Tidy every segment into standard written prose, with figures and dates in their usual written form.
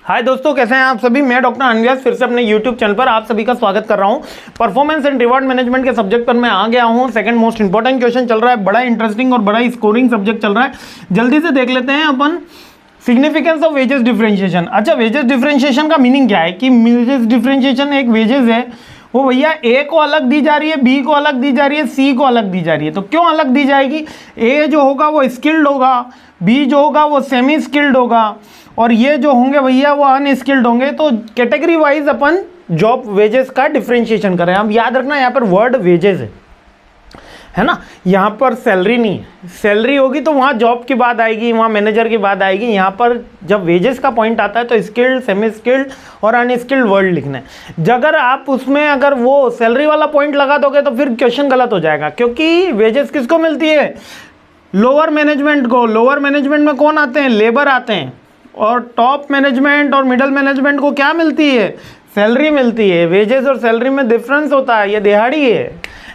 हाय दोस्तों, कैसे हैं आप सभी। मैं डॉक्टर अनव्यास फिर से अपने यूट्यूब चैनल पर आप सभी का स्वागत कर रहा हूं। परफॉर्मेंस एंड रिवॉर्ड मैनेजमेंट के सब्जेक्ट पर मैं आ गया हूं। सेकंड मोस्ट इंपॉर्टेंट क्वेश्चन चल रहा है, बड़ा इंटरेस्टिंग और बड़ा स्कोरिंग सब्जेक्ट चल रहा है। जल्दी से देख लेते हैं अपन सिग्निफिकेंस ऑफ वेजेस डिफरेंशिएशन। अच्छा, वेजेस डिफरेंशिएशन का मीनिंग क्या है कि वेजेस डिफरेंशिएशन एक वेजेस है वो भैया ए को अलग दी जा रही है, बी को अलग दी जा रही है, सी को अलग दी जा रही है। तो क्यों अलग दी जाएगी? ए जो होगा वो स्किल्ड होगा, बी जो होगा वो सेमी स्किल्ड होगा और ये जो होंगे भैया वो अनस्किल्ड होंगे। तो कैटेगरी वाइज अपन जॉब वेजेस का डिफरेंशिएशन करें। अब याद रखना यहाँ पर वर्ड वेजेस है ना, यहाँ पर सैलरी नहीं है। सैलरी होगी तो वहाँ जॉब की बात आएगी, वहाँ मैनेजर की बात आएगी। यहाँ पर जब वेजेस का पॉइंट आता है तो स्किल्ड, सेमी स्किल्ड और अनस्किल्ड वर्ड लिखना है। अगर आप उसमें अगर वो सैलरी वाला पॉइंट लगा दोगे तो फिर क्वेश्चन गलत हो जाएगा, क्योंकि वेजेस किसको मिलती है? लोअर मैनेजमेंट को। लोअर मैनेजमेंट में कौन आते हैं? लेबर आते हैं। और टॉप मैनेजमेंट और मिडिल मैनेजमेंट को क्या मिलती है? सैलरी मिलती है। वेजेस और सैलरी में डिफरेंस होता है, ये दिहाड़ी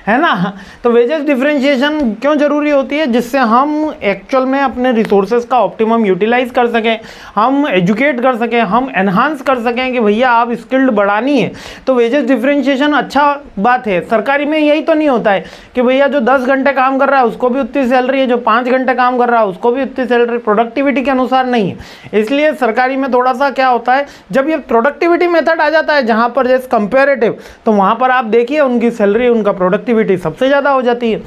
है ना। तो वेजेस डिफरेंशिएशन क्यों जरूरी होती है? जिससे हम एक्चुअल में अपने रिसोर्सेज का ऑप्टिमम यूटिलाइज कर सकें, हम एजुकेट कर सकें, हम एनहांस कर सकें कि भैया आप स्किल्ड बढ़ानी है। तो वेजेस डिफरेंशिएशन अच्छा बात है। सरकारी में यही तो नहीं होता है कि भैया जो 10 घंटे काम कर रहा है उसको भी उतनी सैलरी है, जो 5 घंटे काम कर रहा है उसको भी उतनी सैलरी। प्रोडक्टिविटी के अनुसार नहीं है। इसलिए सरकारी में थोड़ा सा क्या होता है, जब ये प्रोडक्टिविटी मेथड आ जाता है जहाँ पर जैसे कंपेरेटिव, तो वहाँ पर आप देखिए उनकी सैलरी, उनका प्रोडक्टिविटी सबसे ज़्यादा हो जाती है,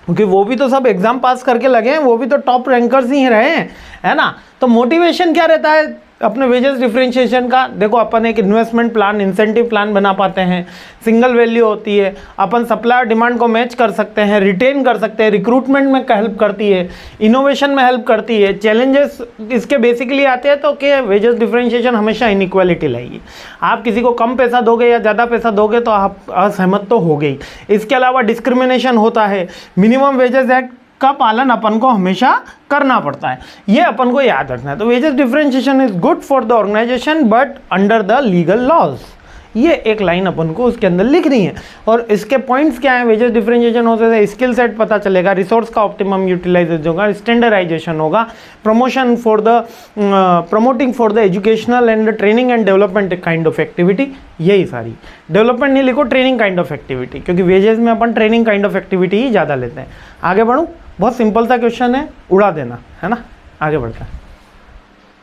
क्योंकि वो भी तो सब एग्जाम पास करके लगे हैं, वो भी तो टॉप रैंकर्स ही रहे हैं, है ना। तो मोटिवेशन क्या रहता है अपने वेजेस डिफरेंशिएशन का? देखो, अपन एक इन्वेस्टमेंट प्लान, इंसेंटिव प्लान बना पाते हैं। सिंगल वैल्यू होती है, अपन सप्लाई डिमांड को मैच कर सकते हैं, रिटेन कर सकते हैं, रिक्रूटमेंट में हेल्प करती है, इनोवेशन में हेल्प करती है। चैलेंजेस इसके बेसिकली आते हैं तो कि वेजेस डिफरेंशिएशन हमेशा इनइक्वालिटी लाएगी। आप किसी को कम पैसा दोगे या ज़्यादा पैसा दोगे तो आप असहमत तो हो गई। इसके अलावा डिस्क्रिमिनेशन होता है। मिनिमम वेजेस एक्ट का पालन अपन को हमेशा करना पड़ता है, ये अपन को याद रखना है। तो wages differentiation is good for the organisation but under the legal laws. ये एक लाइन अपन को उसके अंदर लिखनी है। और इसके पॉइंट्स क्या हैं? वेजेस डिफरेंशिएशन होते हैं, स्किल सेट पता चलेगा, रिसोर्स का ऑप्टिमम यूटिलाइजेशन होगा, स्टैंडर्डाइजेशन होगा, promotion for the promoting for the educational and training and development kind of activity. यही सारी, डेवलपमेंट नहीं लिखो, ट्रेनिंग काइंड ऑफ एक्टिविटी, क्योंकि वेजेस में अपन ट्रेनिंग काइंड ऑफ एक्टिविटी ही ज़्यादा लेते हैं। आगे बढ़ूँ, बहुत सिंपल सा क्वेश्चन है, उड़ा देना, है ना। आगे बढ़ते हैं।